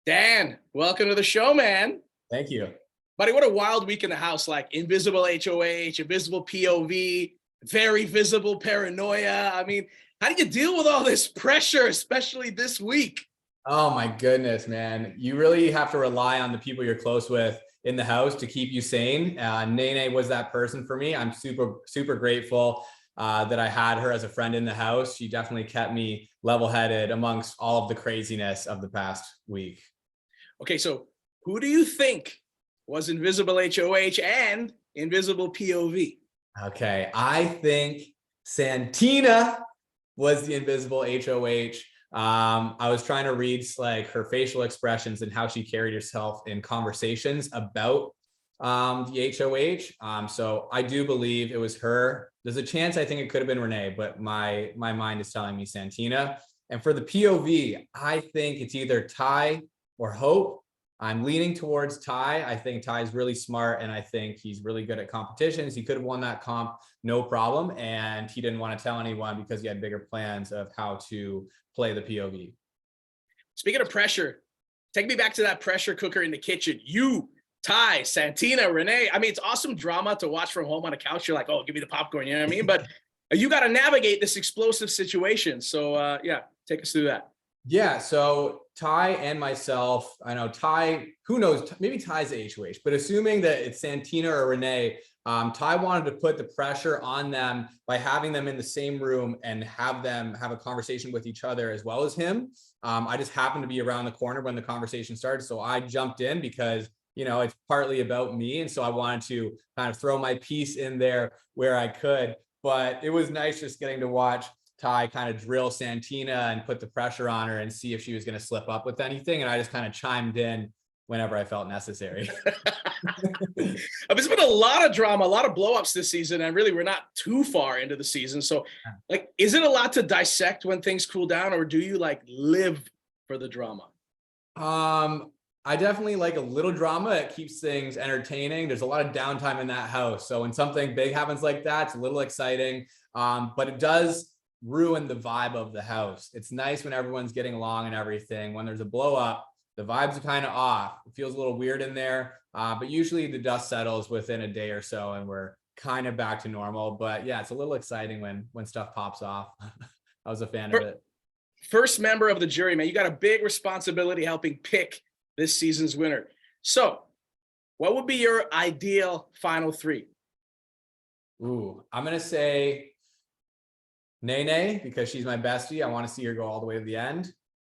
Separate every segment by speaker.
Speaker 1: Dan, welcome to the show, man.
Speaker 2: Thank you.
Speaker 1: Buddy, what a wild week in the house. Like invisible HOH, invisible POV, very visible paranoia. I mean, how do you deal with all this pressure, especially this week?
Speaker 2: Oh my goodness, man. You really have to rely on the people you're close with in the house to keep you sane. Nene was that person for me. I'm super grateful that I had her as a friend in the house. She definitely kept me level-headed amongst all of the craziness of the past week.
Speaker 1: Okay, so who do you think was invisible HOH and invisible POV?
Speaker 2: Okay, I think Santina was the invisible HOH. I was trying to read like her facial expressions and how she carried herself in conversations about the HOH. So I do believe it was her. There's a chance I think it could have been Renee, but my mind is telling me Santina. And for the POV, I think it's either Ty or Hope. I'm leaning towards Ty. I think Ty's really smart, and I think he's really good at competitions. He could have won that comp, no problem, and he didn't want to tell anyone because he had bigger plans of how to play the POV.
Speaker 1: Speaking of pressure, take me back to that pressure cooker in the kitchen. You, Ty, Santina, Renee. I mean, it's awesome drama to watch from home on a couch. You're like, oh, give me the popcorn, you know what I mean? But you got to navigate this explosive situation. So yeah, take us through that.
Speaker 2: Yeah, so Ty and myself, I know Ty, who knows, maybe Ty's the HOH, but assuming that it's Santina or Renee, Ty wanted to put the pressure on them by having them in the same room and have them have a conversation with each other as well as him. I just happened to be around the corner when the conversation started, so I jumped in because, you know, it's partly about me, and so I wanted to kind of throw my piece in there where I could. But it was nice just getting to watch Ty kind of drill Santina and put the pressure on her and see if she was going to slip up with anything. And I just kind of chimed in whenever I felt necessary.
Speaker 1: There's been a lot of drama, a lot of blowups this season, and really we're not too far into the season. So like, is it a lot to dissect when things cool down, or do you like live for the drama?
Speaker 2: I definitely like a little drama. It keeps things entertaining. There's a lot of downtime in that house. So when something big happens like that, it's a little exciting. But it does ruin the vibe of the house. It's nice when everyone's getting along and everything. When there's a blow up, the vibes are kind of off. It feels a little weird in there, but usually the dust settles within a day or so and we're kind of back to normal. But yeah, it's a little exciting when stuff pops off. I was a fan of it.
Speaker 1: First member of the jury, man, you got a big responsibility helping pick this season's winner. So what would be your ideal final three?
Speaker 2: Ooh, I'm going to say Nene, because she's my bestie. I want to see her go all the way to the end.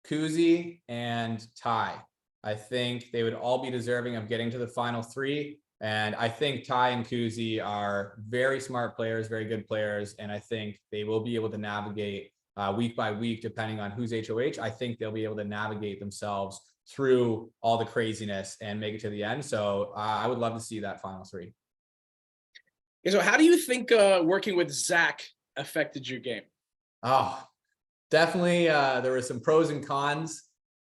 Speaker 2: Kuzi and Ty. I think they would all be deserving of getting to the final three. And I think Ty and Kuzi are very smart players, very good players. And I think they will be able to navigate week by week, depending on who's HOH. I think they'll be able to navigate themselves through all the craziness and make it to the end. So I would love to see that final three.
Speaker 1: So how do you think working with Zach affected your game?
Speaker 2: Oh, definitely. There were some pros and cons.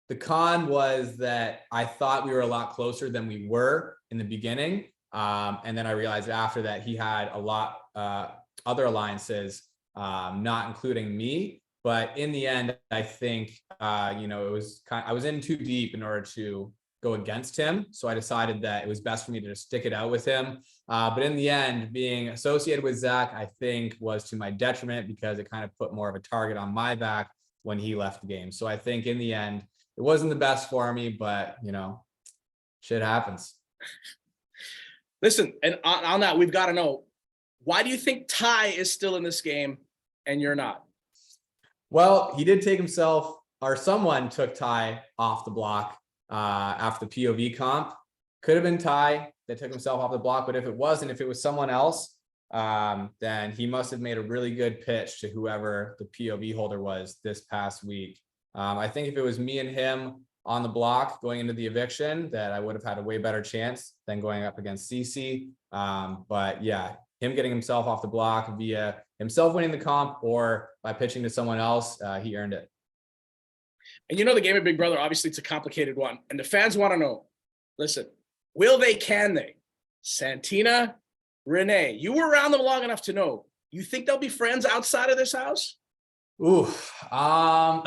Speaker 2: The con was that I thought we were a lot closer than we were in the beginning. And then I realized after that he had a lot other alliances, not including me. But in the end, I think, you know, it was I was in too deep in order to go against him. So I decided that it was best for me to just stick it out with him. But in the end, being associated with Zach, I think was to my detriment because it kind of put more of a target on my back when he left the game. So I think in the end, it wasn't the best for me, but you know, shit happens.
Speaker 1: Listen, and on that, we've got to know, why do you think Ty is still in this game and you're not?
Speaker 2: Well, he did take himself, or someone took Ty off the block after the POV comp. Could have been Ty that took himself off the block, but if it wasn't, if it was someone else, then he must have made a really good pitch to whoever the POV holder was this past week. I think if it was me and him on the block going into the eviction, that I would have had a way better chance than going up against CC. But yeah, him getting himself off the block via himself winning the comp or by pitching to someone else, he earned it.
Speaker 1: And you know, the game of Big Brother, obviously it's a complicated one. And the fans want to know, listen, will they, can they? Santina, Renee, you were around them long enough to know. You think they'll be friends outside of this house?
Speaker 2: Ooh, I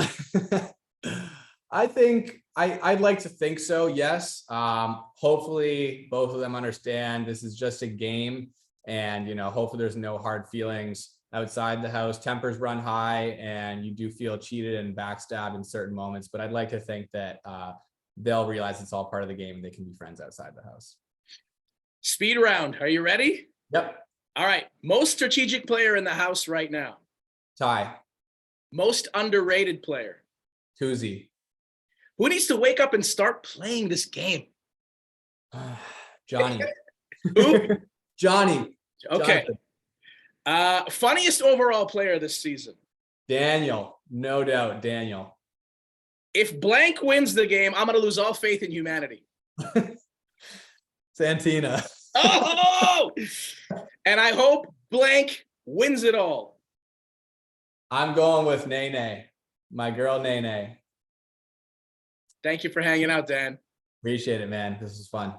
Speaker 2: think I'd like to think so, yes. Hopefully both of them understand this is just a game, and hopefully there's no hard feelings outside the house. Tempers run high and you do feel cheated and backstabbed in certain moments, but I'd like to think that they'll realize it's all part of the game and they can be friends outside the house.
Speaker 1: Speed round. Are you ready?
Speaker 2: Yep.
Speaker 1: All right. Most strategic player in the house right now.
Speaker 2: Ty.
Speaker 1: Most underrated player.
Speaker 2: Kuzi.
Speaker 1: Who needs to wake up and start playing this game?
Speaker 2: Johnny.
Speaker 1: Who?
Speaker 2: Johnny.
Speaker 1: Okay.
Speaker 2: Jonathan.
Speaker 1: Funniest overall player this season.
Speaker 2: Daniel. No doubt. Daniel.
Speaker 1: If blank wins the game, I'm going to lose all faith in humanity.
Speaker 2: Santina.
Speaker 1: Oh! And I hope blank wins it all.
Speaker 2: I'm going with Nene. My girl, Nene.
Speaker 1: Thank you for hanging out, Dan.
Speaker 2: Appreciate it, man. This is fun.